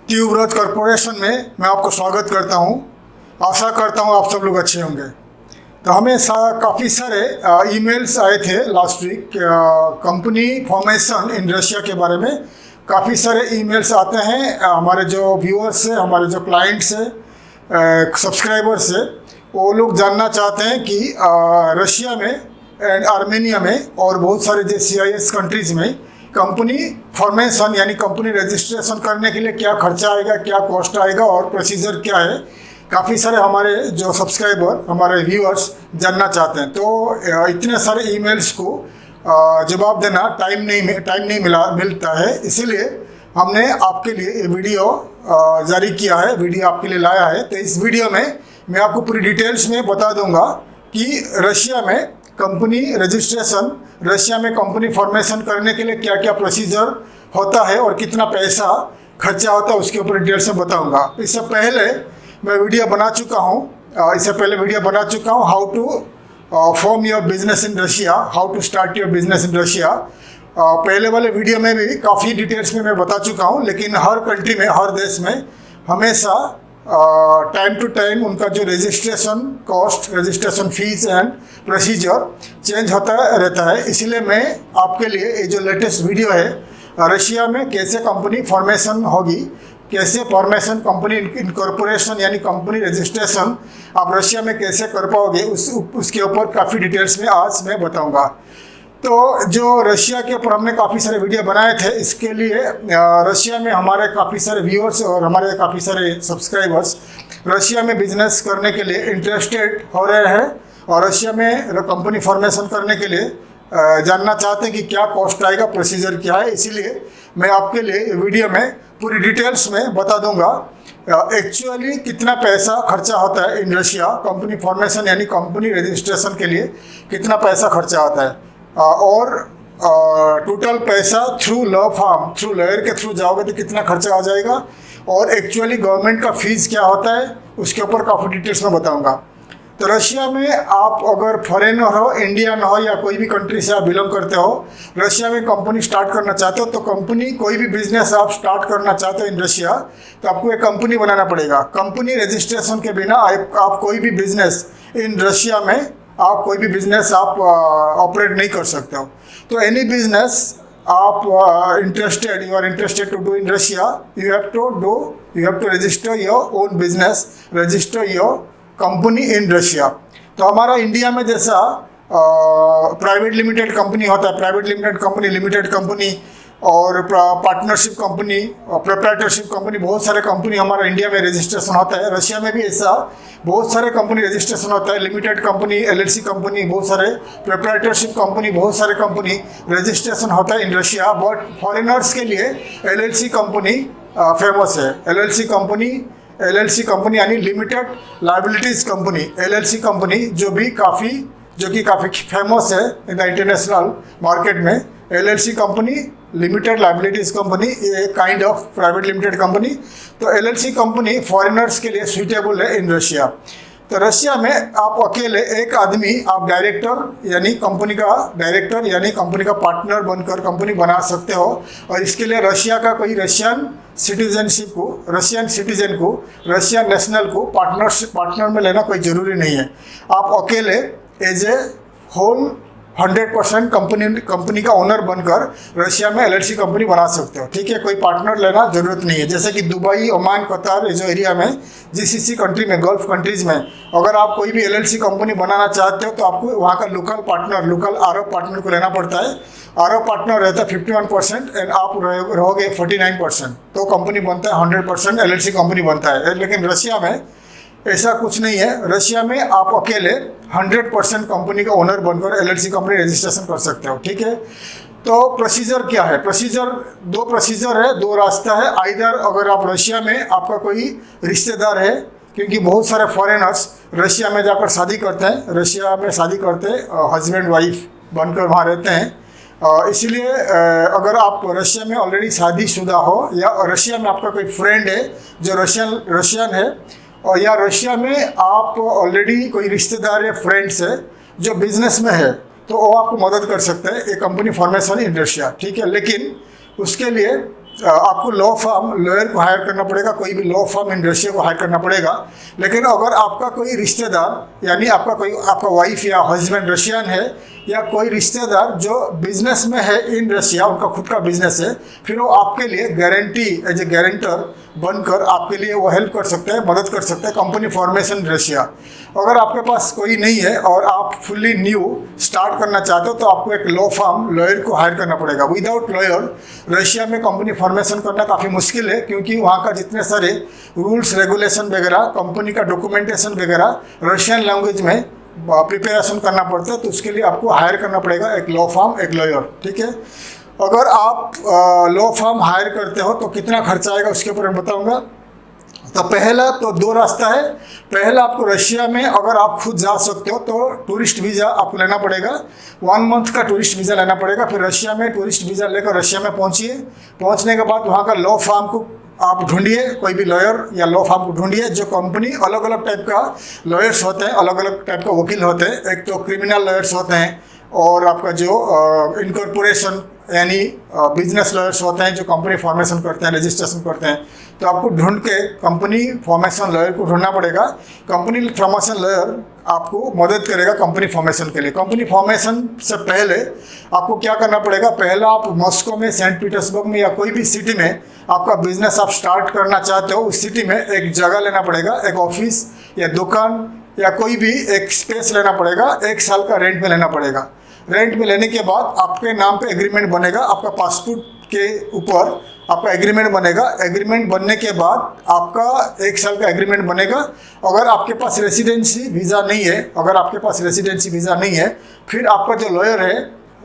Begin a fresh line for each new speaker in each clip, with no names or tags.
Tuberose corporation में मैं आपको स्वागत करता हूं। आशा करता हूं आप सब लोग अच्छे होंगे। तो हमें काफ़ी सारे ईमेल्स आए थे last week company formation in Russia के बारे में। काफ़ी सारे ईमेल्स आते हैं हमारे जो व्यूअर्स हैं, हमारे जो क्लाइंट्स हैं, सब्सक्राइबर्स हैं, वो लोग जानना चाहते हैं कि रशिया में एंड आर्मेनिया में और बहुत सारे जो CIS कंट्रीज़ में कंपनी फॉर्मेशन यानी कंपनी रजिस्ट्रेशन करने के लिए क्या खर्चा आएगा, क्या कॉस्ट आएगा और प्रोसीजर क्या है। काफ़ी सारे हमारे जो सब्सक्राइबर, हमारे व्यूअर्स जानना चाहते हैं। तो इतने सारे ईमेल्स को जवाब देना टाइम नहीं मिलता है, इसीलिए हमने आपके लिए ये वीडियो जारी किया है, वीडियो आपके लिए लाया है। तो इस वीडियो में मैं आपको पूरी डिटेल्स में बता दूंगा कि रशिया में कंपनी रजिस्ट्रेशन, रशिया में कंपनी फॉर्मेशन करने के लिए क्या क्या प्रोसीजर होता है और कितना पैसा खर्चा होता है, उसके ऊपर डिटेल्स में बताऊंगा। इससे पहले मैं वीडियो बना चुका हूं how to form your business in Russia, how to start your business in Russia. पहले वाले वीडियो में भी काफ़ी डिटेल्स में मैं बता चुका हूं, लेकिन हर कंट्री में, हर देश में हमेशा टाइम टू टाइम उनका जो registration cost, registration fees and procedure change होता रहता है। इसलिए मैं आपके लिए ये जो लेटेस्ट वीडियो है, रशिया में कैसे कंपनी फॉर्मेशन होगी, कैसे फॉर्मेशन कंपनी इनकॉर्पोरेशन यानी कंपनी रजिस्ट्रेशन आप रशिया में कैसे कर पाओगे, उसके ऊपर काफ़ी डिटेल्स में आज मैं बताऊंगा। तो जो रशिया के ऊपर हमने काफ़ी सारे वीडियो बनाए थे, इसके लिए रशिया में हमारे काफ़ी सारे व्यूअर्स और हमारे काफ़ी सारे सब्सक्राइबर्स रशिया में बिजनेस करने के लिए इंटरेस्टेड हो रहे हैं और रशिया में कंपनी फॉर्मेशन करने के लिए जानना चाहते हैं कि क्या कॉस्ट आएगा, प्रोसीजर क्या है। इसीलिए मैं आपके लिए वीडियो में पूरी डिटेल्स में बता दूंगा एक्चुअली कितना पैसा खर्चा होता है इन रशिया कंपनी फॉर्मेशन यानी कंपनी रजिस्ट्रेशन के लिए, कितना पैसा खर्चा होता है और टोटल पैसा थ्रू लॉयर के थ्रू जाओगे तो कितना खर्चा आ जाएगा और एक्चुअली गवर्नमेंट का फीस क्या होता है, उसके ऊपर काफ़ी डिटेल्स में बताऊंगा। तो रशिया में आप अगर फॉरेनर हो, इंडियन हो या कोई भी कंट्री से आप बिलोंग करते हो, रशिया में कंपनी स्टार्ट करना चाहते हो, तो कंपनी कोई भी बिजनेस आप स्टार्ट करना चाहते हो इन रशिया, तो आपको एक कंपनी बनाना पड़ेगा। कंपनी रजिस्ट्रेशन के बिना आप कोई भी बिजनेस इन रशिया में ऑपरेट नहीं कर सकते हो। तो एनी बिजनेस आप you are interested to do in Russia, you have to register your own business, register your company in Russia. तो हमारा इंडिया में जैसा प्राइवेट लिमिटेड कंपनी होता है, प्राइवेट लिमिटेड कंपनी और पार्टनरशिप कंपनी और प्रोप्राइटरशिप कंपनी, बहुत सारे कंपनी हमारा इंडिया में रजिस्ट्रेशन होता है। रशिया में भी ऐसा बहुत सारे कंपनी रजिस्ट्रेशन होता है, लिमिटेड कंपनी, LLC कंपनी, बहुत सारे प्रोप्राइटरशिप कंपनी, बहुत सारे कंपनी रजिस्ट्रेशन होता है इन रशिया। बट फॉरेनर्स के लिए LLC कंपनी फेमस है। LLC कंपनी यानी limited liabilities company, LLC company जो कि काफ़ी फेमस है इन द इंटरनेशनल मार्केट में। LLC company, limited liabilities company, ये kind of private limited company. तो LLC कंपनी फॉरेनर्स के लिए सूटेबल है इन रशिया। तो रशिया में आप अकेले एक आदमी, आप डायरेक्टर यानी कंपनी का पार्टनर बनकर कंपनी बना सकते हो। और इसके लिए रशिया का कोई रशियन सिटीजन को, रशियन नेशनल को पार्टनर में लेना कोई ज़रूरी नहीं है। आप अकेले एज ए होल 100% कंपनी का ओनर बनकर रशिया में LLC कंपनी बना सकते हो। ठीक है, कोई पार्टनर लेना जरूरत नहीं है। जैसे कि दुबई, ओमान, कतार, जो एरिया में GCC कंट्री में, गल्फ कंट्रीज़ में अगर आप कोई भी LLC कंपनी बनाना चाहते हो तो आपको वहाँ का लोकल अरब पार्टनर को लेना पड़ता है। अरब पार्टनर रहता है 51% एंड आप रहोगे 49%, तो कंपनी बनता है 100% LLC कंपनी बनता है। लेकिन रशिया में ऐसा कुछ नहीं है। रशिया में आप अकेले 100% कंपनी का ओनर बनकर LLC कंपनी रजिस्ट्रेशन कर सकते हो। ठीक है, तो प्रोसीजर क्या है? दो प्रोसीजर है, दो रास्ता है। आइदर अगर आप रशिया में आपका कोई रिश्तेदार है, क्योंकि बहुत सारे फॉरेनर्स रशिया में जाकर शादी करते हैं, हस्बैंड वाइफ बनकर वहाँ रहते हैं। इसीलिए अगर आप रशिया में ऑलरेडी शादीशुदा हो या रशिया में आपका कोई फ्रेंड है जो रशियन है, और या रशिया में आप ऑलरेडी कोई रिश्तेदार या फ्रेंड्स है जो बिजनेस में है, तो वो आपको मदद कर सकते हैं एक कंपनी फॉर्मेशन इन रशिया। ठीक है, लेकिन उसके लिए आपको लॉयर को हायर करना पड़ेगा, कोई भी लॉ फर्म इन रशिया को हायर करना पड़ेगा। लेकिन अगर आपका कोई रिश्तेदार यानी आपका वाइफ या हस्बैंड रशियन है, या कोई रिश्तेदार जो बिजनेस में है इन रशिया, उनका खुद का बिजनेस है, फिर वो आपके लिए गारंटी एज ए गारंटर बनकर आपके लिए वो हेल्प कर सकते हैं, मदद कर सकते हैं कंपनी फॉर्मेशन रशिया। अगर आपके पास कोई नहीं है और आप फुल्ली न्यू स्टार्ट करना चाहते हो तो आपको एक लॉ फर्म लॉयर को हायर करना पड़ेगा। विदाउट लॉयर रशिया में कंपनी फॉर्मेशन करना काफ़ी मुश्किल है, क्योंकि वहाँ का जितने सारे रूल्स रेगुलेशन वगैरह, कंपनी का डॉक्यूमेंटेशन वगैरह रशियन लैंग्वेज में प्रिपरेशन करना पड़ता है। तो उसके लिए आपको हायर करना पड़ेगा एक लॉ फर्म, एक लॉयर। ठीक है, अगर आप लॉ फर्म हायर करते हो तो कितना खर्चा आएगा उसके ऊपर मैं बताऊंगा। तो पहला तो 2 रास्ता है। पहला, आपको रशिया में अगर आप खुद जा सकते हो तो टूरिस्ट वीज़ा आपको लेना पड़ेगा, 1 मंथ का टूरिस्ट वीज़ा लेना पड़ेगा। फिर रशिया में टूरिस्ट वीज़ा लेकर रशिया में पहुंचिए। पहुंचने के बाद वहाँ का लॉ फर्म को आप ढूंढिए, कोई भी लॉयर या लॉ फर्म को ढूंढिए। जो कंपनी अलग अलग टाइप का लॉयर्स होते हैं, अलग अलग टाइप का वकील होते हैं। एक तो क्रिमिनल लॉयर्स होते हैं, और आपका जो इनकॉर्पोरेशन यानी बिजनेस लॉयर्स होते हैं जो कंपनी फॉर्मेशन करते हैं, रजिस्ट्रेशन करते हैं। तो आपको ढूंढ के कंपनी फॉर्मेशन लॉयर को ढूंढना पड़ेगा। कंपनी फॉर्मेशन लॉयर आपको मदद करेगा कंपनी फॉर्मेशन के लिए। कंपनी फॉर्मेशन से पहले आपको क्या करना पड़ेगा, पहला आप मॉस्को में, सेंट पीटर्सबर्ग में या कोई भी सिटी में आपका बिजनेस आप स्टार्ट करना चाहते हो, उस सिटी में एक जगह लेना पड़ेगा, एक ऑफिस या दुकान या कोई भी एक स्पेस लेना पड़ेगा। 1 साल का रेंट में लेना पड़ेगा। रेंट में लेने के बाद आपके नाम पे एग्रीमेंट बनेगा, आपका पासपोर्ट के ऊपर आपका एग्रीमेंट बनेगा। एग्रीमेंट बनने के बाद आपका 1 साल का एग्रीमेंट बनेगा। अगर आपके पास रेसिडेंसी वीज़ा नहीं है, अगर आपके पास रेसिडेंसी वीज़ा नहीं है, फिर आपका जो लॉयर है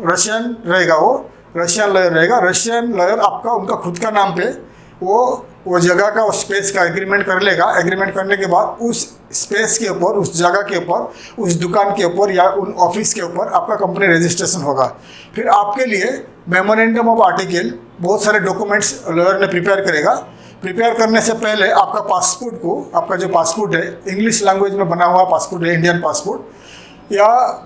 रशियन रहेगा, वो रशियन लॉयर रहेगा। रशियन लॉयर आपका उनका खुद का नाम पे वो जगह का, उस स्पेस का एग्रीमेंट कर लेगा। एग्रीमेंट करने के बाद उस स्पेस के ऊपर, उस जगह के ऊपर, उस दुकान के ऊपर या उन ऑफिस के ऊपर आपका कंपनी रजिस्ट्रेशन होगा। फिर आपके लिए मेमोरेंडम ऑफ आर्टिकल, बहुत सारे डॉक्यूमेंट्स लॉयर ने प्रिपेयर करेगा। प्रिपेयर करने से पहले आपका पासपोर्ट को, आपका जो पासपोर्ट है इंग्लिश लैंग्वेज में बना हुआ पासपोर्ट है, इंडियन पासपोर्ट या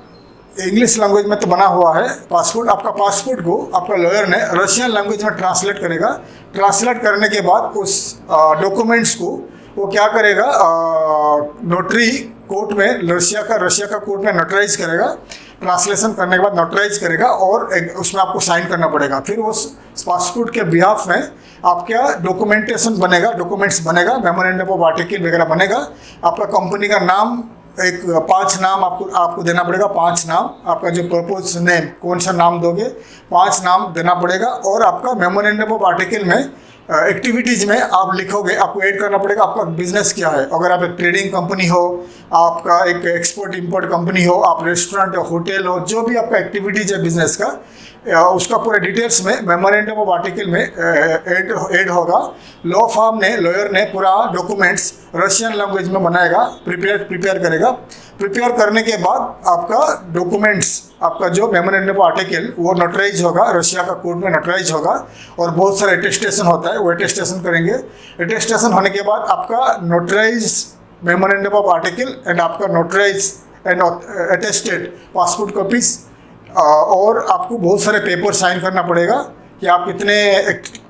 इंग्लिश लैंग्वेज में तो बना हुआ है पासपोर्ट, आपका पासपोर्ट को आपका लॉयर ने रशियन लैंग्वेज में ट्रांसलेट करेगा। ट्रांसलेट करने के बाद उस डॉक्यूमेंट्स को वो क्या करेगा, नोटरी कोर्ट में, रशिया का कोर्ट में नोटराइज करेगा। ट्रांसलेशन करने के बाद नोटराइज करेगा और उसमें आपको साइन करना पड़ेगा। फिर उस पासपोर्ट के बिहाफ में आपका डॉक्यूमेंटेशन बनेगा, डॉक्यूमेंट्स बनेगा, मेमोरेंडम ऑफ आर्टिकल वगैरह बनेगा। आपका कंपनी का नाम, एक 5 नाम आपको देना पड़ेगा। 5 नाम, आपका जो प्रपोज नेम, कौन सा नाम दोगे, 5 नाम देना पड़ेगा। और आपका मेमोरेंडम ऑफ आर्टिकल में एक्टिविटीज़ में आप लिखोगे, आपको ऐड करना पड़ेगा आपका बिजनेस क्या है। अगर आप एक ट्रेडिंग कंपनी हो, आपका एक एक्सपोर्ट इंपोर्ट कंपनी हो, आप रेस्टोरेंट हो, होटल हो, जो भी आपका एक्टिविटीज़ है बिजनेस का, उसका पूरा डिटेल्स में मेमोरेंडम ऑफ आर्टिकल में ऐड होगा। लॉ फर्म ने, लॉयर ने पूरा डॉक्यूमेंट्स रशियन लैंग्वेज में बनाएगा, प्रिपेयर करेगा। प्रिपेयर करने के बाद आपका डॉक्यूमेंट्स, आपका जो मेमोरेंडम ऑफ आर्टिकल वो नोटराइज होगा, रशिया का कोर्ट में नोटराइज होगा। और बहुत सारा अटेस्टेशन होता है, वो अटेस्टेशन करेंगे। अटेस्टेशन होने के बाद आपका notarise memorandum of article and आपका notarise and attested passport copies, और आपको बहुत सारे पेपर साइन करना पड़ेगा कि आप कितने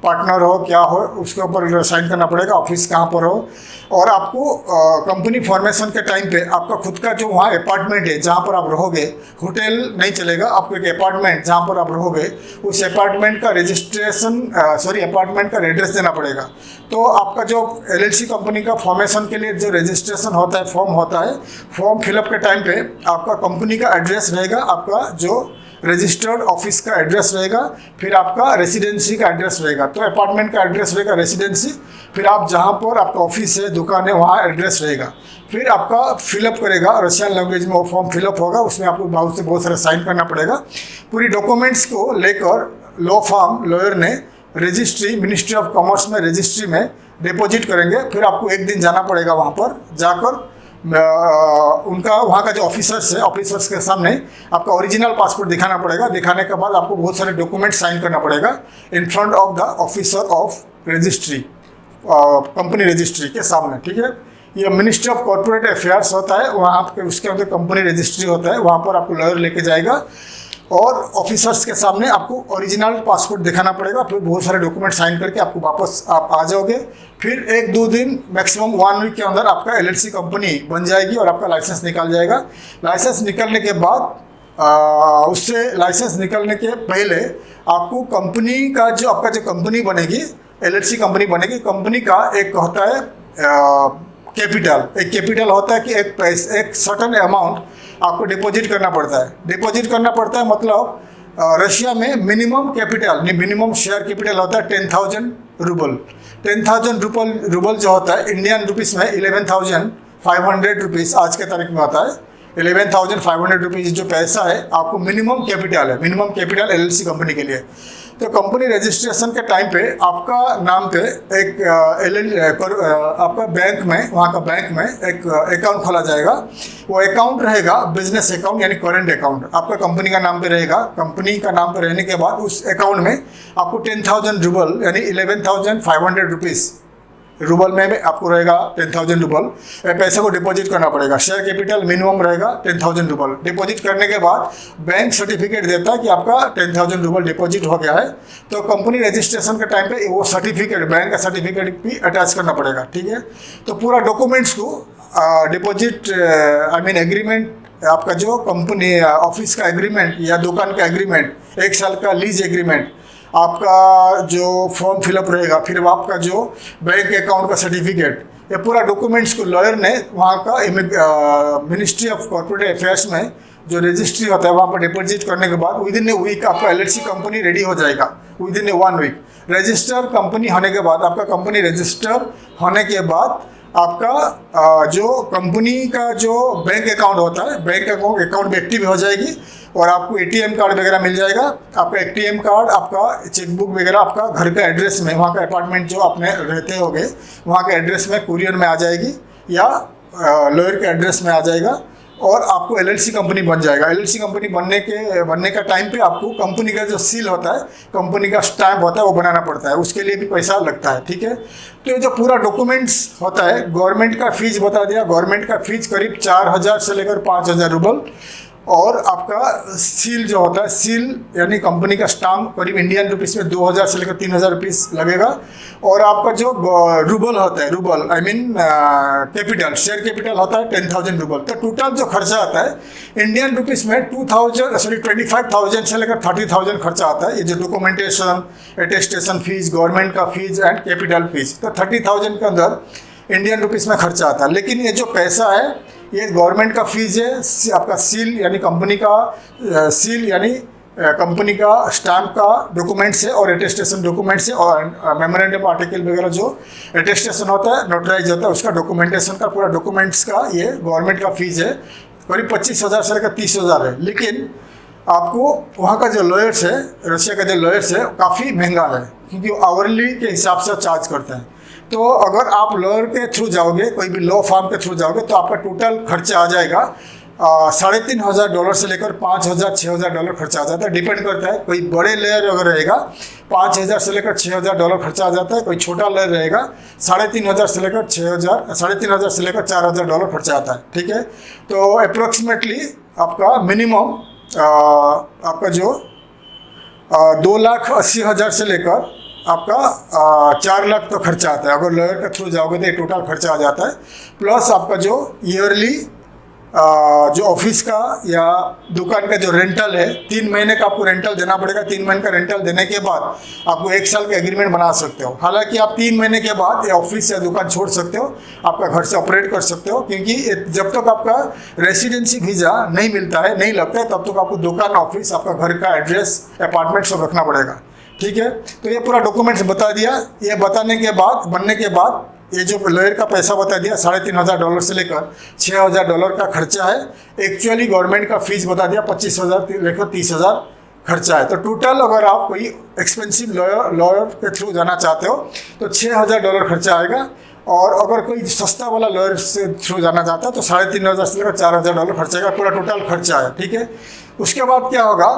पार्टनर हो, क्या हो, उसके ऊपर साइन करना पड़ेगा, ऑफिस कहाँ पर हो। और आपको कंपनी फॉर्मेशन के टाइम पे आपका खुद का जो वहाँ अपार्टमेंट है जहाँ पर आप रहोगे, होटल नहीं चलेगा, आपको एक अपार्टमेंट जहाँ पर आप रहोगे, उस अपार्टमेंट का अपार्टमेंट का एड्रेस देना पड़ेगा। तो आपका जो LLC कंपनी का फॉर्मेशन के लिए जो रजिस्ट्रेशन होता है, फॉर्म होता है, फॉर्म फिलअप के टाइम पे आपका कंपनी का एड्रेस रहेगा, आपका जो रजिस्टर्ड ऑफिस का एड्रेस रहेगा, फिर आपका रेसिडेंसी का एड्रेस रहेगा। तो अपार्टमेंट का एड्रेस रहेगा रेसिडेंसी, फिर आप जहाँ पर आपका ऑफिस है, दुकान है, वहाँ एड्रेस रहेगा। फिर आपका फिलअप करेगा, रशियन लैंग्वेज में वो फॉर्म फिलअप होगा, उसमें आपको बहुत सारा साइन करना पड़ेगा। पूरी डॉक्यूमेंट्स को लेकर लॉ फर्म, लॉयर ने रजिस्ट्री, मिनिस्ट्री ऑफ कॉमर्स में रजिस्ट्री में डिपॉजिट करेंगे। फिर आपको एक दिन जाना पड़ेगा वहाँ पर, जाकर उनका वहाँ का जो ऑफिसर्स है, ऑफिसर्स के सामने आपका ओरिजिनल पासपोर्ट दिखाना पड़ेगा। दिखाने के बाद आपको बहुत सारे डॉक्यूमेंट साइन करना पड़ेगा in front of the officer of registry, company registry के सामने। ठीक है, ये मिनिस्ट्री ऑफ कॉर्पोरेट अफेयर्स होता है, वहाँ पे उसके अंदर कंपनी रजिस्ट्री होता है, वहाँ पर आपको लॉयर लेके जाएगा और ऑफिसर्स के सामने आपको ओरिजिनल पासपोर्ट दिखाना पड़ेगा, फिर बहुत सारे डॉक्यूमेंट साइन करके आपको वापस आप आ जाओगे। फिर 1-2 दिन मैक्सिमम 1 वीक के अंदर आपका LLC कंपनी बन जाएगी और आपका लाइसेंस निकल जाएगा। लाइसेंस निकलने के बाद उससे लाइसेंस निकलने के पहले आपको कंपनी का जो आपका जो कंपनी बनेगी, LLC कंपनी बनेगी, कंपनी का एक होता है कैपिटल, एक कैपिटल होता है कि एक सर्टन अमाउंट आपको डिपॉजिट करना पड़ता है। डिपॉजिट करना पड़ता है मतलब रशिया में minimum capital, minimum share capital होता है 10,000 रूबल। 10,000 रूबल जो होता है इंडियन रुपीस में 11,500 रुपीज़ आज के तारीख में आता है। 11,500 रुपीज़ जो पैसा है आपको मिनिमम कैपिटल है, मिनिमम कैपिटल LLC कंपनी के लिए। तो कंपनी रजिस्ट्रेशन के टाइम पे आपका नाम पे एक आपका बैंक में, वहाँ का बैंक में एक अकाउंट खोला जाएगा। वो अकाउंट रहेगा बिजनेस अकाउंट यानी करंट अकाउंट, आपका कंपनी का नाम पे रहेगा। कंपनी का नाम पे रहने के बाद उस अकाउंट में आपको 10,000 रूबल यानी 11,500 रुपीज़ रूबल में आपको रहेगा 10,000 रूबल पैसे को डिपॉजिट करना पड़ेगा। शेयर कैपिटल मिनिमम रहेगा 10,000 रूबल। डिपॉजिट करने के बाद बैंक सर्टिफिकेट देता है कि आपका 10,000 रूबल डिपॉजिट हो गया है। तो कंपनी रजिस्ट्रेशन के टाइम पे वो सर्टिफिकेट, बैंक का सर्टिफिकेट भी अटैच करना पड़ेगा, ठीक है। तो पूरा डॉक्यूमेंट्स को डिपॉजिट एग्रीमेंट, आपका जो कंपनी ऑफिस का एग्रीमेंट या दुकान का एग्रीमेंट, 1 साल का लीज एग्रीमेंट, आपका जो फॉर्म फिलअप रहेगा, फिर आपका जो बैंक अकाउंट का सर्टिफिकेट, ये पूरा डॉक्यूमेंट्स को लॉयर ने वहाँ का मिनिस्ट्री ऑफ कॉर्पोरेट अफेयर्स में जो रजिस्ट्री होता है वहाँ पर डिपॉजिट करने के बाद विदिन ए वीक आपका LLC कंपनी रेडी हो जाएगा। Within a 1 week register company होने के बाद, आपका कंपनी रजिस्टर होने के बाद आपका जो कंपनी का जो बैंक अकाउंट होता है, बैंक अकाउंट भी एक्टिव हो जाएगी और आपको ATM कार्ड वगैरह मिल जाएगा। आपका ATM कार्ड, आपका चेकबुक वगैरह आपका घर का एड्रेस में, वहाँ का अपार्टमेंट जो आपने रहते होगे वहाँ के एड्रेस में कुरियर में आ जाएगी या लॉयर के एड्रेस में आ जाएगा और आपको LLC कंपनी बन जाएगा। LLC कंपनी बनने का टाइम पे आपको कंपनी का जो सील होता है, कंपनी का स्टैम्प होता है, वो बनाना पड़ता है, उसके लिए भी पैसा लगता है, ठीक है। तो ये जो पूरा डॉक्यूमेंट्स होता है, गवर्नमेंट का फीस बता दिया, गवर्नमेंट का फीस करीब 4,000 से लेकर 5,000 रूबल। और आपका सील जो होता है, सील यानी कंपनी का स्टाम्प करीब इंडियन रुपीस में 2,000 से लेकर 3,000 रुपीस लगेगा। और आपका जो रूबल होता है, रूबल कैपिटल, शेयर कैपिटल होता है 10,000 रूबल। तो टोटल जो खर्चा आता है इंडियन रुपीस में 25,000 से लेकर 30,000 खर्चा आता है। ये जो डॉक्यूमेंटेशन, अटेस्टेशन फीस, गवर्नमेंट का फीस एंड कैपिटल फीस, तो 30,000 के अंदर इंडियन रुपीस में खर्चा आता है। लेकिन ये जो पैसा है ये गवर्नमेंट का फीस है, आपका सील यानी कंपनी का सील यानी कंपनी का स्टैम्प का डॉक्यूमेंट्स है और अटेस्टेशन डॉक्यूमेंट्स है और मेमोरेंडम आर्टिकल वगैरह जो अटेस्टेशन होता है, नोटराइज होता है, उसका डॉक्यूमेंटेशन का पूरा डॉक्यूमेंट्स का ये गवर्नमेंट का फीस है। करीब 25,000 से लेकर 30,000 है। लेकिन आपको वहाँ का जो लॉयर्स है, रशिया का जो लॉयर्स है, काफ़ी महंगा है क्योंकि आवरली के हिसाब से चार्ज करते हैं। तो अगर आप लॉयर के थ्रू जाओगे, कोई भी लॉ फर्म के थ्रू जाओगे, तो आपका टोटल खर्चा आ जाएगा $3,500 से लेकर $5,000 $6,000 खर्चा आ जाता है। डिपेंड करता है, कोई बड़े लेयर अगर रहेगा $5,000 से लेकर $6,000 खर्चा आ जाता है, कोई छोटा लेयर रहेगा $3,500 से लेकर $3,500 से लेकर $4,000 खर्चा आता है, ठीक है। तो अप्रोक्सीमेटली आपका मिनिमम आपका जो 2,80,000 से लेकर आपका 4 लाख तो खर्चा आता है। अगर लॉयर के थ्रू जाओगे तो ये टोटल खर्चा आ जाता है। प्लस आपका जो ईयरली जो ऑफिस का या दुकान का जो रेंटल है, 3 महीने का आपको रेंटल देना पड़ेगा। 3 महीने का रेंटल देने के बाद आपको 1 साल का एग्रीमेंट बना सकते हो। हालांकि आप 3 महीने के बाद ये ऑफिस या दुकान छोड़ सकते हो, आपका घर से ऑपरेट कर सकते हो, क्योंकि जब तक आपका रेसिडेंसी वीज़ा नहीं मिलता है, नहीं लगता है, तब तक आपको दुकान, ऑफिस, आपका घर का एड्रेस, अपार्टमेंट सब रखना पड़ेगा, ठीक है। तो ये पूरा डॉक्यूमेंट्स बता दिया। ये बताने के बाद, बनने के बाद, ये जो लॉयर का पैसा बता दिया $3,500 से लेकर $6,000 का खर्चा है। एक्चुअली गवर्नमेंट का फीस बता दिया 25,000 लेकर 30,000 खर्चा है। तो टोटल अगर आप कोई एक्सपेंसिव लॉयर के थ्रू जाना चाहते हो तो $6,000 खर्चा आएगा। और अगर कोई सस्ता वाला लॉयर से थ्रू जाना चाहता है तो $3,500 से लेकर $4,000 खर्चा आएगा। पूरा टोटल खर्चा है, ठीक है। उसके बाद क्या होगा,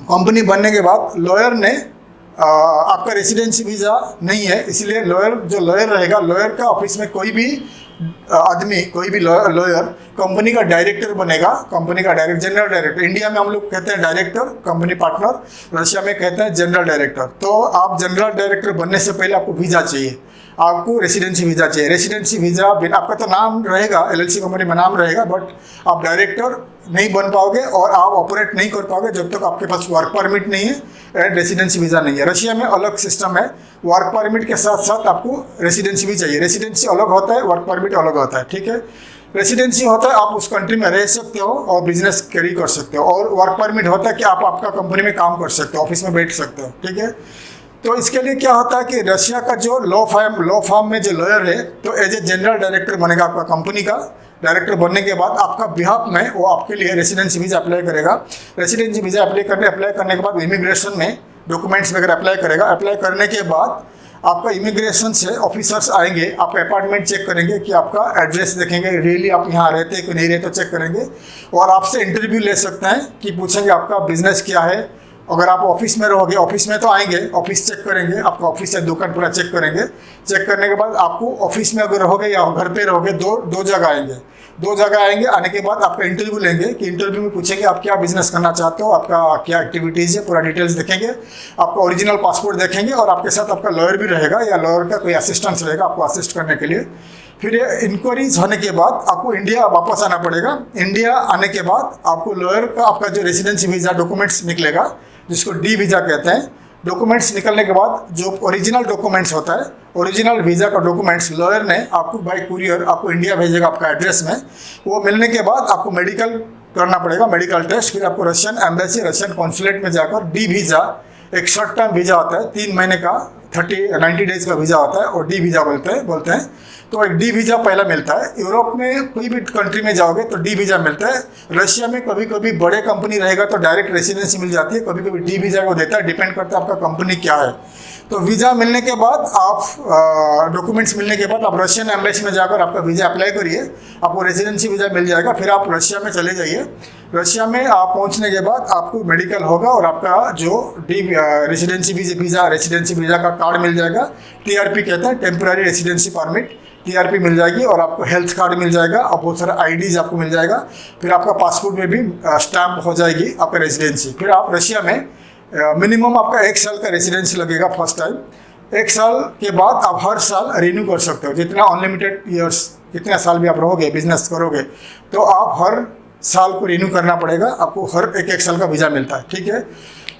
कंपनी बनने के बाद लॉयर ने आपका रेसिडेंसी वीज़ा नहीं है, इसलिए लॉयर रहेगा, लॉयर का ऑफिस में कोई भी आदमी, कोई भी लॉयर कंपनी का डायरेक्टर बनेगा, कंपनी का जनरल डायरेक्टर। इंडिया में हम लोग कहते हैं डायरेक्टर, कंपनी पार्टनर, रशिया में कहते हैं जनरल डायरेक्टर। तो आप जनरल डायरेक्टर बनने से पहले आपको वीज़ा चाहिए, आपको रेसिडेंसी वीज़ा चाहिए। रेसिडेंसी वीज़ा बिना, आपका तो नाम रहेगा, एलएलसी कंपनी में नाम रहेगा, बट आप डायरेक्टर नहीं बन पाओगे और आप ऑपरेट नहीं कर पाओगे जब तक आपके पास वर्क परमिट नहीं है एंड रेसिडेंसी वीज़ा नहीं है। रशिया में अलग सिस्टम है, वर्क परमिट के साथ साथ आपको रेसिडेंसी भी चाहिए। रेसिडेंसी अलग होता है, वर्क परमिट अलग होता है, ठीक है। रेसिडेंसी होता है आप उस कंट्री में रह सकते हो और बिजनेस कैरी कर सकते हो, और वर्क परमिट होता है कि आप आपका कंपनी में काम कर सकते हो, ऑफिस में बैठ सकते हो, ठीक है। तो इसके लिए क्या होता है कि रशिया का जो लॉ फर्म में जो लॉयर है, तो एज ए जनरल डायरेक्टर बनेगा आपका कंपनी का। डायरेक्टर बनने के बाद आपका बिहाफ में वो आपके लिए रेसिडेंसी वीज़ा अप्लाई करेगा। रेसिडेंसी वीज़ा अप्लाई करने के बाद इमिग्रेशन में डॉक्यूमेंट्स वगैरह अप्लाई करेगा। अप्लाई करने के बाद आपका इमिग्रेशन से ऑफिसर्स आएंगे, आपका अपार्टमेंट चेक करेंगे कि आपका एड्रेस देखेंगे, रियली आप यहाँ रहते हैं कि नहीं रहते, चेक करेंगे। और आपसे इंटरव्यू ले सकते हैं कि पूछेंगे आपका बिजनेस क्या है। अगर आप ऑफिस में रहोगे, ऑफिस में तो आएंगे, ऑफिस चेक करेंगे, आपका ऑफिस से दुकान पूरा चेक करेंगे। चेक करने के बाद आपको ऑफिस में अगर रहोगे या घर पे रहोगे, दो जगह आएंगे। दो जगह आएंगे, आने के बाद आपका इंटरव्यू लेंगे कि इंटरव्यू में पूछेंगे आप क्या बिजनेस करना चाहते हो, आपका क्या एक्टिविटीज़ है, पूरा डिटेल्स देखेंगे, आपका ओरिजिनल पासपोर्ट देखेंगे, और आपके साथ आपका लॉयर भी रहेगा या लॉयर का कोई असिस्टेंस रहेगा आपको असिस्ट करने के लिए। फिर इंक्वायरीज होने के बाद आपको इंडिया वापस आना पड़ेगा। इंडिया आने के बाद आपको लॉयर का आपका जो रेसिडेंसी वीज़ा डॉक्यूमेंट्स निकलेगा, जिसको डी वीज़ा कहते हैं। डॉक्यूमेंट्स निकलने के बाद जो ओरिजिनल डॉक्यूमेंट्स होता है, ओरिजिनल वीज़ा का डॉक्यूमेंट्स लॉयर ने आपको बाय कुरियर आपको इंडिया भेजेगा आपका एड्रेस में। वो मिलने के बाद आपको मेडिकल करना पड़ेगा, मेडिकल टेस्ट। फिर आपको रशियन एम्बेसी, रशियन कॉन्सुलेट में जाकर डी वीज़ा, एक शॉर्ट टर्म वीज़ा होता है, 3 महीने का 90 डेज का वीज़ा होता है, और डी वीज़ा बोलते हैं। तो एक डी वीज़ा पहला मिलता है। यूरोप में कोई भी कंट्री में जाओगे तो डी वीज़ा मिलता है। रशिया में कभी कभी बड़े कंपनी रहेगा तो डायरेक्ट रेसिडेंसी मिल जाती है, कभी कभी डी वीज़ा को देता है, डिपेंड करता है आपका कंपनी क्या है। तो वीज़ा मिलने के बाद आप डॉक्यूमेंट्स मिलने के बाद आप रशियन एम्बेसी में जाकर आपका वीज़ा अप्लाई करिए, आपको रेसिडेंसी वीज़ा मिल जाएगा। फिर आप रशिया में चले जाइए। रशिया में आप पहुंचने के बाद आपको मेडिकल होगा और आपका जो रेसिडेंसी वीज़ा का कार्ड मिल जाएगा। टीआरपी कहते हैं, टेम्पररी रेसिडेंसी परमिट, टीआरपी मिल जाएगी, और आपको हेल्थ कार्ड मिल जाएगा, और बहुत सारा आईडीज आपको मिल जाएगा। फिर आपका पासपोर्ट में भी स्टैम्प हो जाएगी आपका रेसिडेंसी। फिर आप रशिया में मिनिमम आपका 1 साल का रेसिडेंसी लगेगा फर्स्ट टाइम। 1 साल के बाद आप हर साल रिन्यू कर सकते हो, जितना अनलिमिटेड ईयर्स, कितने साल भी आप रहोगे बिजनेस करोगे तो आप हर साल को रिन्यू करना पड़ेगा, आपको हर एक साल का वीज़ा मिलता है, ठीक है।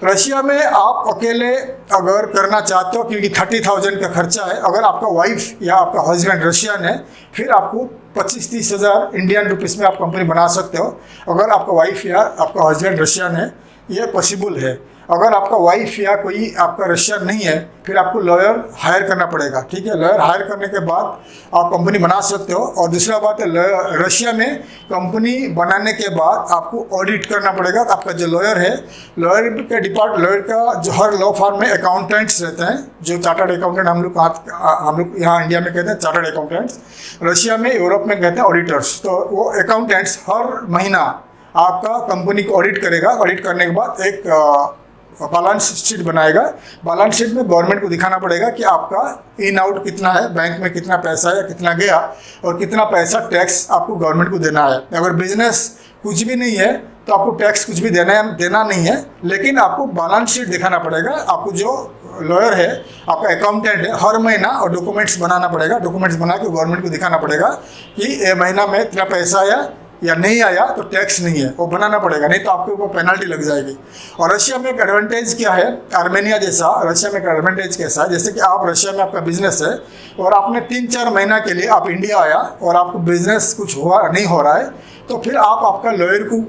रशिया में आप अकेले अगर करना चाहते हो, क्योंकि 30,000 का खर्चा है, अगर आपका वाइफ या आपका हस्बैंड रशियन है, फिर आपको 25-30 हज़ार इंडियन रुपीज़ में आप कंपनी बना सकते हो। अगर आपका वाइफ या आपका हस्बैंड रशियन है, ये पॉसिबल है। अगर आपका वाइफ या कोई आपका रशियन नहीं है, फिर आपको लॉयर हायर करना पड़ेगा, ठीक है। लॉयर हायर करने के बाद आप कंपनी बना सकते हो। और दूसरा बात है, रशिया में कंपनी बनाने के बाद आपको ऑडिट करना पड़ेगा। आपका जो लॉयर है, लॉयर का जो हर लॉ फर्म में अकाउंटेंट्स रहते हैं, जो चार्टर्ड अकाउंटेंट हम लोग यहाँ इंडिया में कहते हैं चार्टर्ड अकाउंटेंट्स, रशिया में, यूरोप में कहते हैं ऑडिटर्स। तो वो अकाउंटेंट्स हर महीना आपका कंपनी को ऑडिट करेगा। ऑडिट करने के बाद एक बैलेंस शीट बनाएगा। बैलेंस शीट में गवर्नमेंट को दिखाना पड़ेगा कि आपका इन आउट कितना है, बैंक में कितना पैसा है, कितना गया, और कितना पैसा टैक्स आपको गवर्नमेंट को देना है। अगर बिजनेस कुछ भी नहीं है तो आपको टैक्स कुछ भी देना नहीं है, लेकिन आपको बैलेंस शीट दिखाना पड़ेगा। आपको जो लॉयर है, आपका अकाउंटेंट है, हर महीना और डॉक्यूमेंट्स बनाना पड़ेगा। डॉक्यूमेंट्स बना के गवर्नमेंट को दिखाना पड़ेगा कि ये महीना में इतना पैसा आया या नहीं आया तो टैक्स नहीं है, वो बनाना पड़ेगा, नहीं तो आपके ऊपर पेनल्टी लग जाएगी। और रशिया में एक एडवांटेज क्या है, आर्मेनिया जैसा रशिया में एक एडवांटेज कैसा है, जैसे कि आप रशिया में आपका बिजनेस है और आपने 3-4 महीना के लिए आप इंडिया आया और आपको बिजनेस कुछ नहीं हो रहा है, तो फिर आप आपका लॉयर को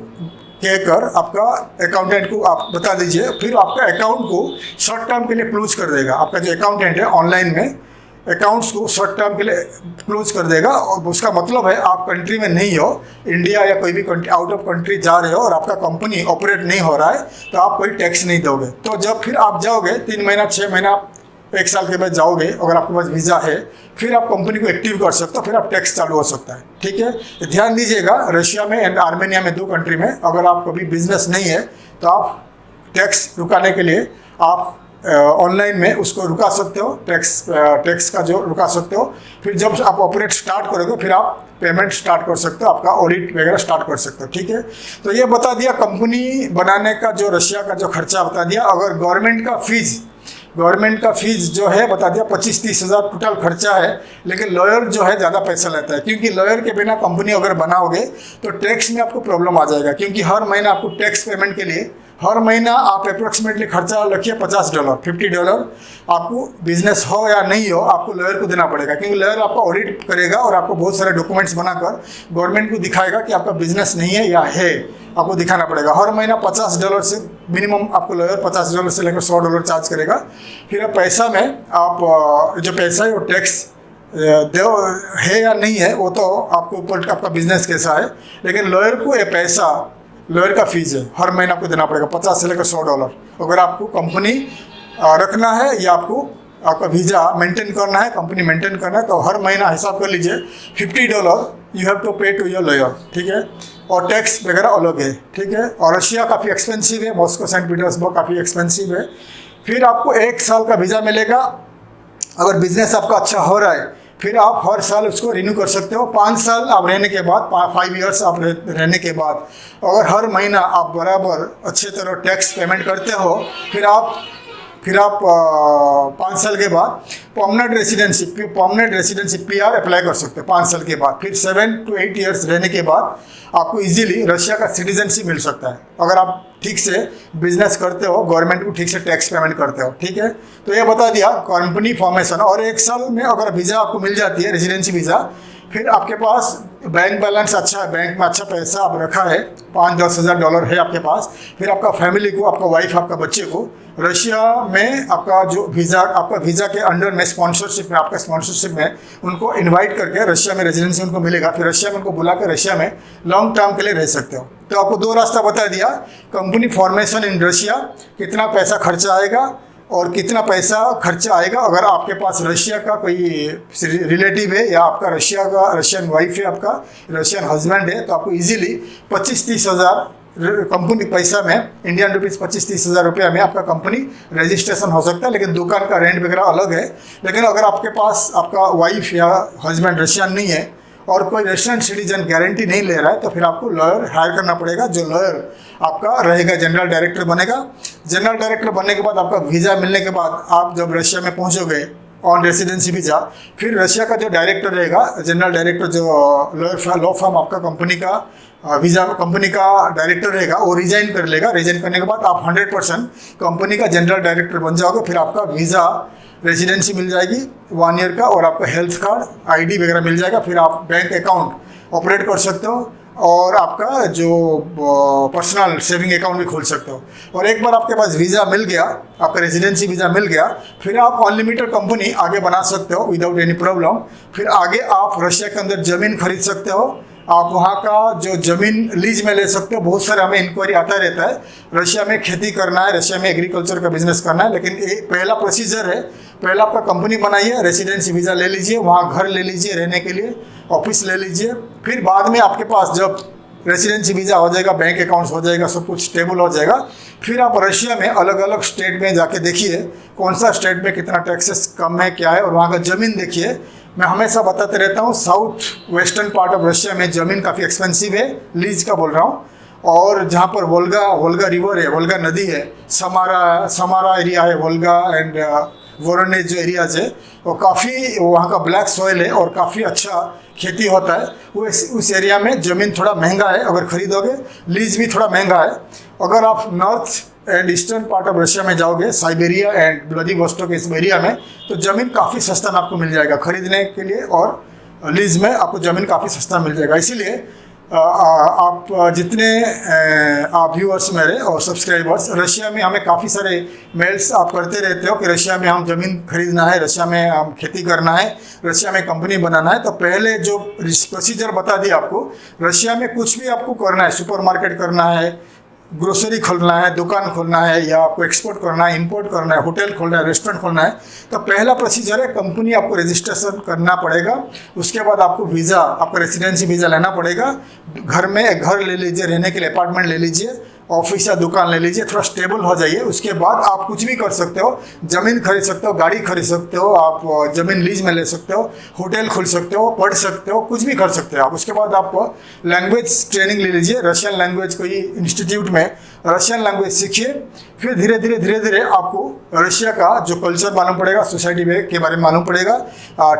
कहकर आपका अकाउंटेंट को आप बता दीजिए, फिर आपका अकाउंट को शॉर्ट टर्म के लिए क्लोज कर देगा। आपका जो अकाउंटेंट है ऑनलाइन में अकाउंट्स को शॉर्ट टर्म के लिए क्लोज कर देगा। और उसका मतलब है आप कंट्री में नहीं हो, इंडिया या कोई भी कंट्री, आउट ऑफ कंट्री जा रहे हो और आपका कंपनी ऑपरेट नहीं हो रहा है, तो आप कोई टैक्स नहीं दोगे। तो जब फिर आप जाओगे 3 महीना, 6 महीना, 1 साल के बाद जाओगे, अगर आपके पास वीज़ा है, फिर आप कंपनी को एक्टिव कर सकते हो, फिर आप टैक्स चालू हो सकता है, ठीक है। ध्यान दीजिएगा, रशिया में एंड आर्मेनिया में 2 कंट्री में अगर आप कभी बिजनेस नहीं है तो आप टैक्स रुकाने के लिए आप ऑनलाइन में उसको रुका सकते हो, टैक्स का जो रुका सकते हो। फिर जब आप ऑपरेट स्टार्ट करोगे फिर आप पेमेंट स्टार्ट कर सकते हो, आपका ऑडिट वगैरह स्टार्ट कर सकते हो। ठीक है, तो ये बता दिया कंपनी बनाने का जो रशिया का जो खर्चा बता दिया। अगर गवर्नमेंट का फीस जो है बता दिया 25-30 हज़ार टोटल खर्चा है, लेकिन लॉयर जो है ज़्यादा पैसा लेता है, क्योंकि लॉयर के बिना कंपनी अगर बनाओगे तो टैक्स में आपको प्रॉब्लम आ जाएगा, क्योंकि हर महीना आपको टैक्स पेमेंट के लिए हर महीना आप अप्रोक्सीमेटली खर्चा रखिए $50, $50 आपको बिजनेस हो या नहीं हो आपको लॉयर को देना पड़ेगा, क्योंकि लॉयर आपका ऑडिट करेगा और आपको बहुत सारे डॉक्यूमेंट्स बनाकर गवर्नमेंट को दिखाएगा कि आपका बिजनेस नहीं है या है, आपको दिखाना पड़ेगा। हर महीना $50 से मिनिमम आपको लॉयर $50 से लेकर $100 चार्ज करेगा। फिर अब पैसा में आप जो पैसा है वो टैक्स दो है या नहीं है वो तो आपको ऊपर आपका बिजनेस कैसा है, लेकिन लॉयर को ये पैसा लॉयर का फीस है हर महीना आपको देना पड़ेगा $50 से लेकर $100। अगर आपको कंपनी रखना है या आपका वीज़ा मेंटेन करना है, कंपनी मेंटेन करना है, तो हर महीना हिसाब कर लीजिए $50 यू हैव टू पे टू योर लॉयर। ठीक है, और टैक्स वगैरह अलग है। ठीक है, और रशिया काफ़ी एक्सपेंसिव है, मॉस्को सेंट पीटर्सबर्ग काफ़ी एक्सपेंसिव है। फिर आपको 1 साल का वीज़ा मिलेगा। अगर बिजनेस आपका अच्छा हो रहा है फिर आप हर साल उसको रिन्यू कर सकते हो। 5 साल आप रहने के बाद, 5 ईयर्स आप रहने के बाद अगर हर महीना आप बराबर अच्छे तरह टैक्स पेमेंट करते हो फिर आप 5 साल के बाद परमानेंट रेसिडेंसी PR अप्लाई कर सकते हो 5 साल के बाद। फिर 7 to 8 ईयर्स रहने के बाद आपको इजीली रशिया का सिटीजनशिप मिल सकता है, अगर आप ठीक से बिजनेस करते हो, गवर्नमेंट को ठीक से टैक्स पेमेंट करते हो। ठीक है, तो ये बता दिया कंपनी फॉर्मेशन। और 1 साल में अगर वीज़ा आपको मिल जाती है, रेजिडेंसी वीज़ा, फिर आपके पास बैंक बैलेंस अच्छा है, बैंक में अच्छा पैसा आप रखा है, $5-10 हज़ार है आपके पास। फिर आपका फैमिली को, आपका वाइफ, आपका बच्चे को रशिया में आपका वीज़ा के अंडर में आपका स्पॉन्सरशिप में उनको इनवाइट करके रशिया में रेजिडेंसी उनको मिलेगा। फिर रशिया में उनको बुला कर रशिया में लॉन्ग टर्म के लिए रह सकते हो। तो आपको 2 रास्ता बता दिया, कंपनी फॉर्मेशन इन रशिया, कितना पैसा खर्चा आएगा और कितना पैसा खर्चा आएगा अगर आपके पास रशिया का कोई रिलेटिव है या आपका रशियन वाइफ है, आपका रशियन हस्बैंड है, तो आपको इजीली 25-30 हज़ार कंपनी पैसा में, इंडियन रुपीज़ 25-30 हज़ार रुपये में आपका कंपनी रजिस्ट्रेशन हो सकता है। लेकिन दुकान का रेंट वगैरह अलग है। लेकिन अगर आपके पास आपका वाइफ या हस्बैंड रशियन नहीं है और कोई रशियन सिटीजन गारंटी नहीं ले रहा है तो फिर आपको लॉयर हायर करना पड़ेगा, जो लॉयर आपका रहेगा जनरल डायरेक्टर बनेगा। जनरल डायरेक्टर बनने के बाद आपका वीज़ा मिलने के बाद आप जब रशिया में पहुंचोगे ऑन रेसिडेंसी वीज़ा, फिर रशिया का जो डायरेक्टर रहेगा, जनरल डायरेक्टर, जो लॉ फर्म आपका कंपनी का वीज़ा कंपनी का डायरेक्टर रहेगा, वो रिजाइन कर लेगा। रिजाइन करने के बाद आप 100% कंपनी का जनरल डायरेक्टर बन जाओगे। फिर आपका वीज़ा रेजिडेंसी मिल जाएगी 1 ईयर का और आपका हेल्थ कार्ड, ID वगैरह मिल जाएगा। फिर आप बैंक अकाउंट ऑपरेट कर सकते हो और आपका जो पर्सनल सेविंग अकाउंट भी खोल सकते हो। और एक बार आपके पास वीज़ा मिल गया, आपका रेजिडेंसी वीज़ा मिल गया, फिर आप अनलिमिटेड कंपनी आगे बना सकते हो विदाउट एनी प्रॉब्लम। फिर आगे आप रशिया के अंदर ज़मीन खरीद सकते हो, आप वहाँ का जो ज़मीन लीज में ले सकते हो। बहुत सारे हमें इंक्वायरी आता रहता है, रशिया में खेती करना है, रशिया में एग्रीकल्चर का बिजनेस करना है, लेकिन ये पहला प्रोसीजर है। पहला आपका कंपनी बनाइए, रेसिडेंसी वीज़ा ले लीजिए, वहाँ घर ले लीजिए रहने के लिए, ऑफिस ले लीजिए। फिर बाद में आपके पास जब रेसिडेंसी वीज़ा हो जाएगा, बैंक अकाउंट्स हो जाएगा, सब कुछ स्टेबल हो जाएगा, फिर आप रशिया में अलग अलग स्टेट में जाके देखिए कौन सा स्टेट में कितना टैक्सेस कम है, क्या है, और वहाँ का ज़मीन देखिए। मैं हमेशा बताते रहता हूँ, south western part of Russia में ज़मीन काफ़ी एक्सपेंसिव है, लीज का बोल रहा हूँ। और जहाँ पर वोल्गा रिवर है, वोल्गा नदी है, समारा एरिया है, वोल्गा एंड वोरोनेज जो एरियाज है, वो काफ़ी, वहाँ का ब्लैक सॉइल है और काफ़ी अच्छा खेती होता है। वो उस एरिया में ज़मीन थोड़ा महंगा है, अगर ख़रीदोगे लीज भी थोड़ा महंगा है। अगर आप north and eastern part of Russia में जाओगे, साइबेरिया एंड व्लादिवोस्टोक इस एरिया में, तो ज़मीन काफ़ी सस्ता में आपको मिल जाएगा खरीदने के लिए, और लीज में आपको ज़मीन काफ़ी सस्ता मिल जाएगा। इसीलिए आप जितने आप व्यूअर्स मेरे और सब्सक्राइबर्स, रशिया में हमें काफ़ी सारे मेल्स आप करते रहते हो कि रशिया में हम ज़मीन खरीदना है, रशिया में हम खेती करना है, रशिया में कंपनी बनाना है। तो पहले जो प्रोसीजर बता दिया आपको, रशिया में कुछ भी आपको करना है, सुपरमार्केट करना है, ग्रोसरी खोलना है, दुकान खोलना है, या आपको एक्सपोर्ट करना है, इंपोर्ट करना है, होटल खोलना है, रेस्टोरेंट खोलना है, तो पहला प्रोसीजर है कंपनी आपको रजिस्ट्रेशन करना पड़ेगा। उसके बाद आपको वीज़ा, आपका रेसिडेंसी वीज़ा लेना पड़ेगा। घर में एक घर ले लीजिए, रहने के लिए अपार्टमेंट ले लीजिए, ऑफिस या दुकान ले लीजिए, थोड़ा स्टेबल हो जाइए। उसके बाद आप कुछ भी कर सकते हो, ज़मीन खरीद सकते हो, गाड़ी खरीद सकते हो, आप ज़मीन लीज में ले सकते हो, होटल खोल सकते हो, पढ़ सकते हो, कुछ भी कर सकते हो आप। उसके बाद आप लैंग्वेज ट्रेनिंग ले लीजिए, रशियन लैंग्वेज कोई इंस्टीट्यूट में रशियन लैंग्वेज सीखिए। फिर धीरे धीरे आपको रशिया का जो कल्चर मालूम पड़ेगा, सोसाइटी के बारे में मालूम पड़ेगा।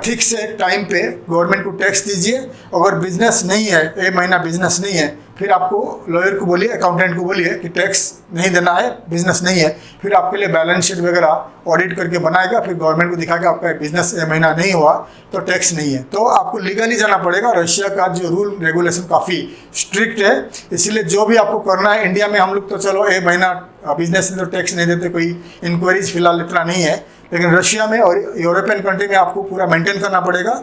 ठीक से टाइम पे गवर्नमेंट को टैक्स दीजिए। अगर बिजनेस नहीं है, एक महीना बिजनेस नहीं है, फिर आपको लॉयर को बोलिए, अकाउंटेंट को बोलिए कि टैक्स नहीं देना है, बिजनेस नहीं है। फिर आपके लिए बैलेंस शीट वगैरह ऑडिट करके बनाएगा, फिर गवर्नमेंट को दिखाएगा आपका बिजनेस एक महीना नहीं हुआ तो टैक्स नहीं है। तो आपको लीगली जाना पड़ेगा। रशिया का जो रूल रेगुलेशन काफ़ी स्ट्रिक्ट है, इसलिए जो भी आपको करना है। इंडिया में हम लोग तो चलो एक महीना बिजनेस में तो टैक्स नहीं देते, कोई इंक्वायरीज फिलहाल इतना नहीं है, लेकिन रशिया में और यूरोपियन कंट्री में आपको पूरा मेंटेन करना पड़ेगा।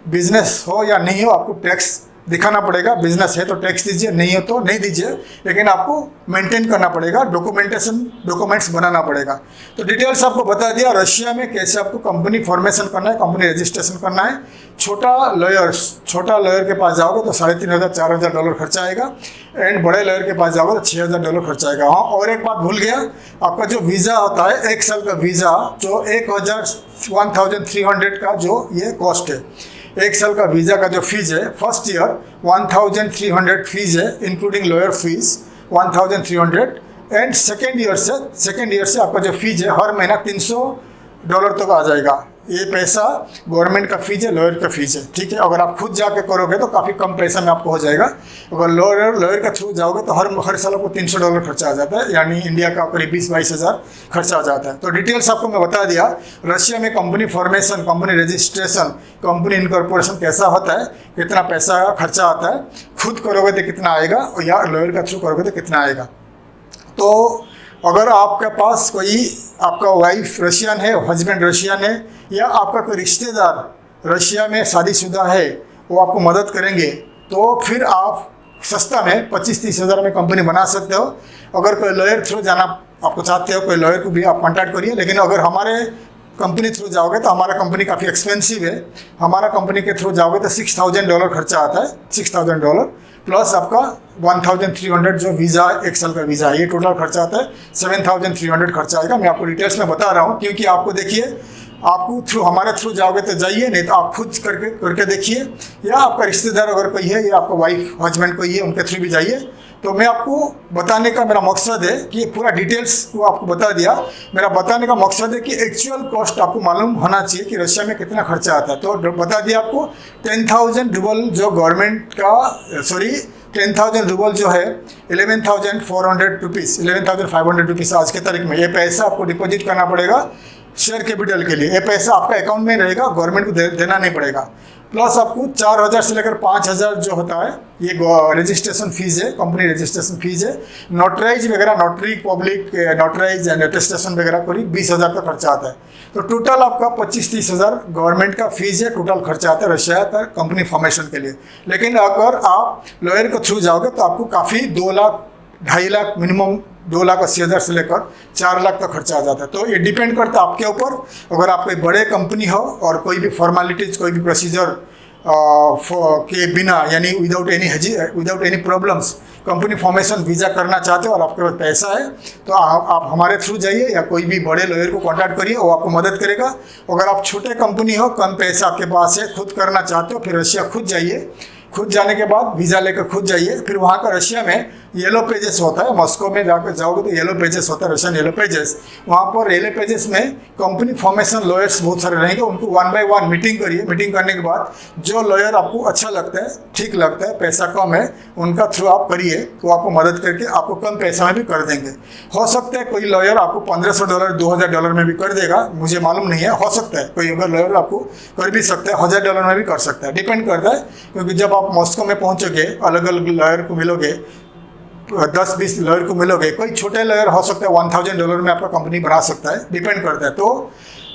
बिजनेस हो या नहीं हो, आपको टैक्स दिखाना पड़ेगा। बिजनेस है तो टैक्स दीजिए, नहीं हो तो नहीं दीजिए, लेकिन आपको मेंटेन करना पड़ेगा, डॉक्यूमेंट्स बनाना पड़ेगा। तो डिटेल्स आपको बता दिया रशिया में कैसे आपको कंपनी फॉर्मेशन करना है, कंपनी रजिस्ट्रेशन करना है। छोटा लॉयर के पास जाओगे तो $3500-4000 खर्चा आएगा, एंड बड़े लॉयर के पास जाओगे तो $6000 खर्चा आएगा। हाँ, और एक बात भूल गया, आपका जो वीज़ा होता है 1 साल का वीज़ा, जो 1300 का जो ये कॉस्ट है, 1 साल का वीज़ा का जो फीस है, फर्स्ट ईयर 1300 फीस है, including lawyer fees 1300, and second year से आपका जो फीस है हर महीना $300 तक आ जाएगा। ये पैसा गवर्नमेंट का फीस है, लॉयर का फीस है, ठीक है। अगर आप खुद जाके करोगे तो काफ़ी कम पैसा में आपको हो जाएगा। अगर लॉयर का थ्रू जाओगे तो हर साल आपको $300 खर्चा आ जाता है, यानी इंडिया का करीब 20-22 हज़ार खर्चा आ जाता है। तो डिटेल्स आपको मैं बता दिया। रशिया में company formation, company registration, company incorporation कैसा होता है, कितना पैसा खर्चा आता है, खुद करोगे तो कितना आएगा, और या लॉयर का थ्रू करोगे तो कितना आएगा। तो अगर आपके पास कोई, आपका वाइफ रशियन है, हस्बैंड रशियन है, या आपका कोई रिश्तेदार रशिया में शादीशुदा है, वो आपको मदद करेंगे, तो फिर आप सस्ता में 25-30 हज़ार में कंपनी बना सकते हो। अगर कोई लॉयर थ्रू जाना आपको चाहते हो, कोई लॉयर को भी आप कॉन्टैक्ट करिए। लेकिन अगर हमारे कंपनी थ्रू जाओगे तो हमारा कंपनी काफ़ी एक्सपेंसिव है। हमारा कंपनी के थ्रू जाओगे तो $6000 खर्चा आता है, $6000 प्लस आपका 1300 जो वीज़ा, 1 साल का वीज़ा है, ये टोटल खर्चा आता है। 7300 खर्चा आएगा। मैं आपको डिटेल्स में बता रहा हूँ, क्योंकि आपको देखिए, आपको हमारे थ्रू जाओगे तो जाइए, नहीं तो आप खुद करके देखिए, या आपका रिश्तेदार अगर कोई है, या आपका वाइफ हस्बैंड कोई है, उनके थ्रू भी जाइए। तो मैं आपको बताने का मेरा मकसद है कि पूरा डिटेल्स को आपको बता दिया। मेरा बताने का मकसद है कि एक्चुअल कॉस्ट आपको मालूम होना चाहिए कि रशिया में कितना खर्चा आता है। तो बता दिया आपको 10,000 रूबल जो गवर्नमेंट का, 10,000 रूबल जो है 11,400 रुपीज़, 11,500 रुपीज़ आज के तारीख में, ये पैसा आपको डिपॉजिट करना पड़ेगा शेयर कैपिटल के लिए। ये पैसा आपका अकाउंट में रहेगा, गवर्नमेंट को देना नहीं पड़ेगा। प्लस आपको 4000 से लेकर 5000 जो होता है, ये रजिस्ट्रेशन फीस है, कंपनी रजिस्ट्रेशन फीस है। नोटराइज वगैरह, notary public notarise and attestation वगैरह करीब 20,000 का खर्चा आता है। तो टोटल आपका 25-30 हज़ार गवर्नमेंट का फीस है, टोटल खर्चा आता है रशिया का कंपनी फॉर्मेशन के लिए। लेकिन अगर आप लॉयर के थ्रू जाओगे तो आपको काफ़ी 2 लाख 2.5 लाख मिनिमम, 2,80,000 से लेकर 4 लाख तक खर्चा आ जाता है। तो ये डिपेंड करता है आपके ऊपर। अगर आप कोई बड़े कंपनी हो और कोई भी फॉर्मेलिटीज़, कोई भी प्रोसीजर के बिना, यानी without any problems company formation visa करना चाहते हो और आपके पास पैसा है, तो आप हमारे थ्रू जाइए, या कोई भी बड़े लॉयर को कांटेक्ट करिए, वो आपको मदद करेगा। अगर आप छोटे कंपनी हो, कम पैसा आपके पास है, खुद करना चाहते हो, फिर रशिया खुद जाइए। खुद जाने के बाद वीज़ा लेकर खुद जाइए। फिर वहाँ का रशिया में येलो पेजेस होता है, मॉस्को में जाकर जाओगे तो येलो पेजेस होता है, रशियन येलो पेजेस। वहाँ पर येलो पेजेस में कंपनी फॉर्मेशन लॉयर्स बहुत सारे रहेंगे, उनको 1 by 1 मीटिंग करिए। मीटिंग करने के बाद जो लॉयर आपको अच्छा लगता है, ठीक लगता है, पैसा कम है, उनका थ्रू आप करिए, वो आपको मदद करके आपको कम पैसा में भी कर देंगे। हो सकता है कोई लॉयर आपको $1,500 $2,000 में भी कर देगा, मुझे मालूम नहीं है, हो सकता है कोई अगर लॉयर आपको कर भी सकता है, $1,000 में भी कर सकता है, डिपेंड करता है। क्योंकि जब आप मॉस्को में पहुँचोगे, अलग अलग लॉयर को मिलोगे, 10-20 लॉयर को मिलोगे, कोई छोटे लॉयर हो सकता है $1,000 में आपका कंपनी बना सकता है, डिपेंड करता है। तो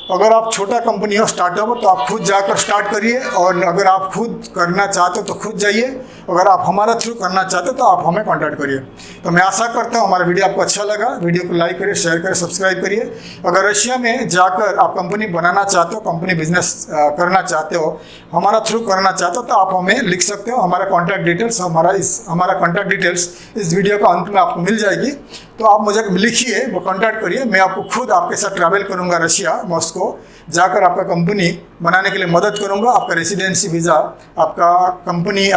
अगर आप छोटा कंपनी हो, स्टार्टअप हो, तो आप खुद जाकर स्टार्ट करिए, और अगर आप खुद करना चाहते हो तो खुद जाइए, अगर आप हमारा थ्रू करना चाहते हो तो आप हमें कांटेक्ट करिए। तो मैं आशा करता हूँ हमारा वीडियो आपको अच्छा लगा। वीडियो को लाइक करिए, शेयर करिए, सब्सक्राइब करिए। अगर रशिया में जाकर आप कंपनी बनाना चाहते हो, कंपनी बिजनेस करना चाहते हो, हमारा थ्रू करना चाहते हो, तो आप हमें लिख सकते हो। हमारा कॉन्टैक्ट डिटेल्स हमारा कॉन्टैक्ट डिटेल्स इस वीडियो का अंत में आपको मिल जाएगी। तो आप मुझे लिखिए, वो कॉन्टैक्ट करिए, मैं आपको खुद आपके साथ ट्रैवल करूंगा रशिया, मॉस्को जाकर आपका कंपनी बनाने के लिए मदद करूंगा। आपका रेसिडेंसी वीज़ा, आपका कंपनी,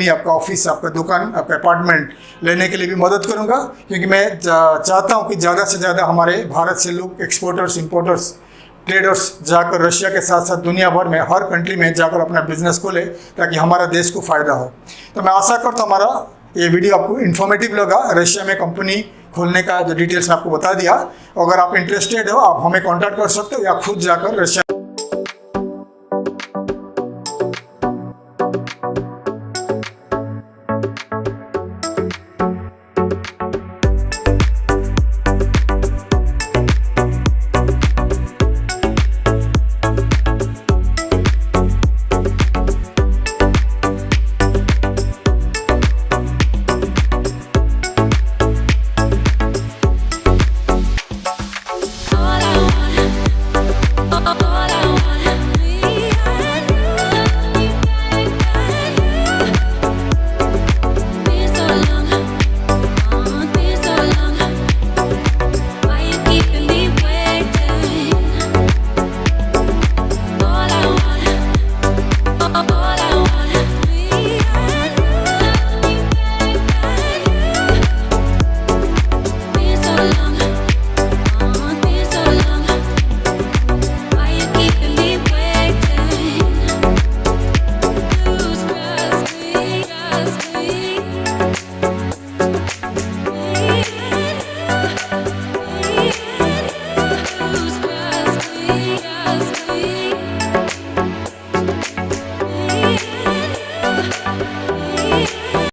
आपका ऑफिस, आपका दुकान, आपका अपार्टमेंट लेने के लिए भी मदद करूंगा, क्योंकि मैं चाहता हूं कि ज़्यादा से ज़्यादा हमारे भारत से लोग, एक्सपोर्टर्स, इंपोर्टर्स, ट्रेडर्स जाकर रशिया के साथ साथ दुनिया भर में हर कंट्री में जाकर अपना बिजनेस खोले, ताकि हमारा देश को फ़ायदा हो। तो मैं आशा करता हूँ हमारा ये वीडियो आपको इन्फॉर्मेटिव लगा। रशिया में कंपनी खोलने का जो डिटेल्स मैं आपको बता दिया, अगर आप इंटरेस्टेड हो, आप हमें कांटेक्ट कर सकते हो, या खुद जाकर रशिया